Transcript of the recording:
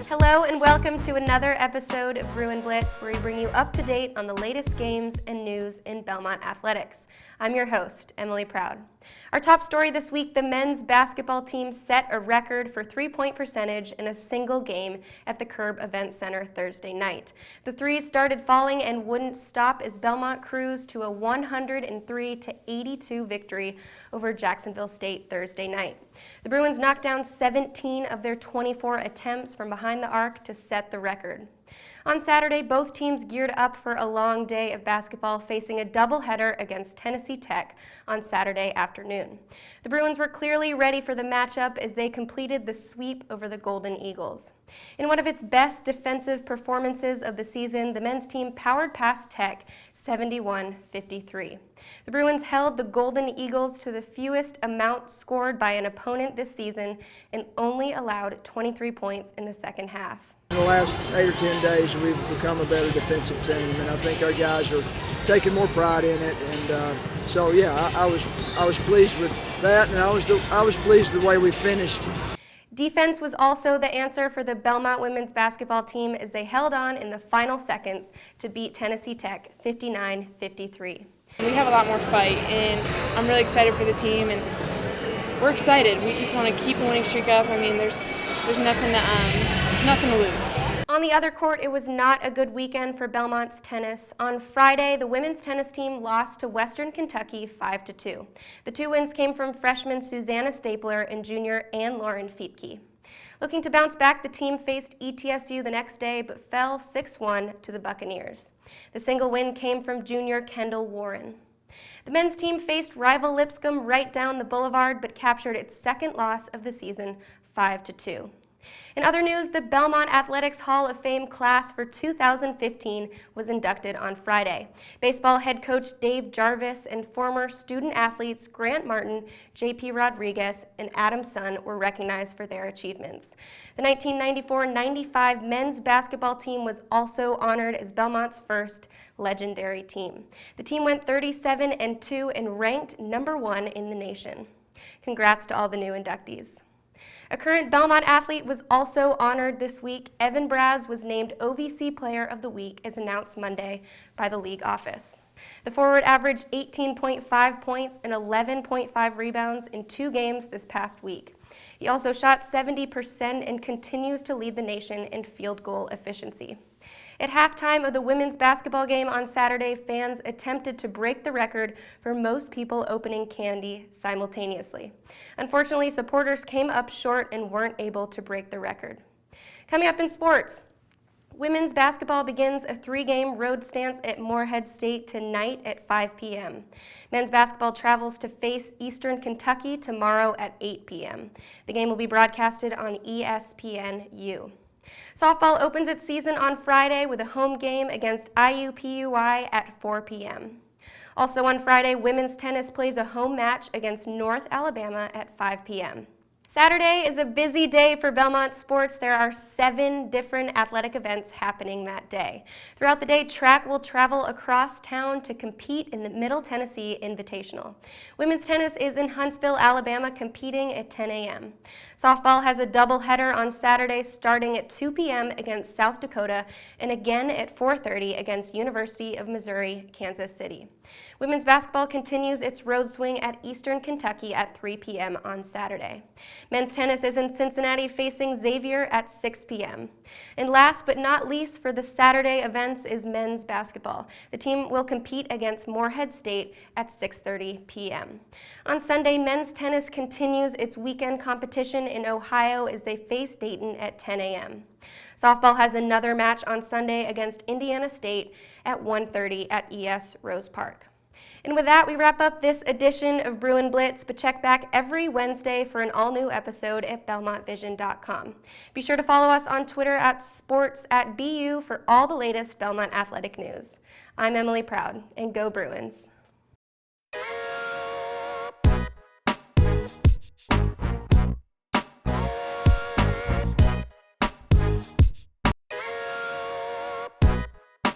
Hello and welcome to another episode of Bruin Blitz, where we bring you up to date on the latest games and news in Belmont athletics. I'm your host, Emily Proud. Our top story this week, the men's basketball team set a record for three-point percentage in a single game at the Curb Event Center Thursday night. The threes started falling and wouldn't stop as Belmont cruised to a 103-82 victory over Jacksonville State Thursday night. The Bruins knocked down 17 of their 24 attempts from behind the arc to set the record. On Saturday, both teams geared up for a long day of basketball, facing a doubleheader against Tennessee Tech on Saturday afternoon. The Bruins were clearly ready for the matchup as they completed the sweep over the Golden Eagles. In one of its best defensive performances of the season, the men's team powered past Tech 71-53. The Bruins held the Golden Eagles to the fewest amount scored by an opponent this season and only allowed 23 points in the second half. In the last 8 or 10 days, we've become a better defensive team, and I think our guys are taking more pride in it. And I was pleased with that, and I was pleased the way we finished. Defense was also the answer for the Belmont women's basketball team as they held on in the final seconds to beat Tennessee Tech 59-53. We have a lot more fight, and I'm really excited for the team, and we're excited. We just want to keep the winning streak up. I mean, there's nothing to lose. On the other court, it was not a good weekend for Belmont's tennis. On Friday, the women's tennis team lost to Western Kentucky 5-2. The two wins came from freshman Susanna Stapler and junior Ann-Lauren Fiepke. Looking to bounce back, the team faced ETSU the next day but fell 6-1 to the Buccaneers. The single win came from junior Kendall Warren. The men's team faced rival Lipscomb right down the boulevard but captured its second loss of the season, 5-2. In other news, the Belmont Athletics Hall of Fame class for 2015 was inducted on Friday. Baseball head coach Dave Jarvis and former student athletes Grant Martin, J.P. Rodriguez, and Adam Sun were recognized for their achievements. The 1994-95 men's basketball team was also honored as Belmont's first legendary team. The team went 37-2 and ranked number 1 in the nation. Congrats to all the new inductees. A current Belmont athlete was also honored this week. Evan Braz was named OVC Player of the Week as announced Monday by the league office. The forward averaged 18.5 points and 11.5 rebounds in 2 games this past week. He also shot 70% and continues to lead the nation in field goal efficiency. At halftime of the women's basketball game on Saturday, fans attempted to break the record for most people opening candy simultaneously. Unfortunately, supporters came up short and weren't able to break the record. Coming up in sports, women's basketball begins a 3-game road stance at Morehead State tonight at 5 p.m. Men's basketball travels to face Eastern Kentucky tomorrow at 8 p.m. The game will be broadcasted on ESPNU. Softball opens its season on Friday with a home game against IUPUI at 4 p.m. Also on Friday, women's tennis plays a home match against North Alabama at 5 p.m. Saturday is a busy day for Belmont sports. There are 7 different athletic events happening that day. Throughout the day, track will travel across town to compete in the Middle Tennessee Invitational. Women's tennis is in Huntsville, Alabama, competing at 10 a.m. Softball has a doubleheader on Saturday starting at 2 p.m. against South Dakota and again at 4:30 against University of Missouri, Kansas City. Women's basketball continues its road swing at Eastern Kentucky at 3 p.m. on Saturday. Men's tennis is in Cincinnati facing Xavier at 6 p.m. And last but not least for the Saturday events is men's basketball. The team will compete against Morehead State at 6:30 p.m. On Sunday, men's tennis continues its weekend competition in Ohio as they face Dayton at 10 a.m. Softball has another match on Sunday against Indiana State at 1:30 at ES Rose Park. And with that, we wrap up this edition of Bruin Blitz, but check back every Wednesday for an all-new episode at BelmontVision.com. Be sure to follow us on Twitter at sports@BU for all the latest Belmont athletic news. I'm Emily Proud, and go Bruins.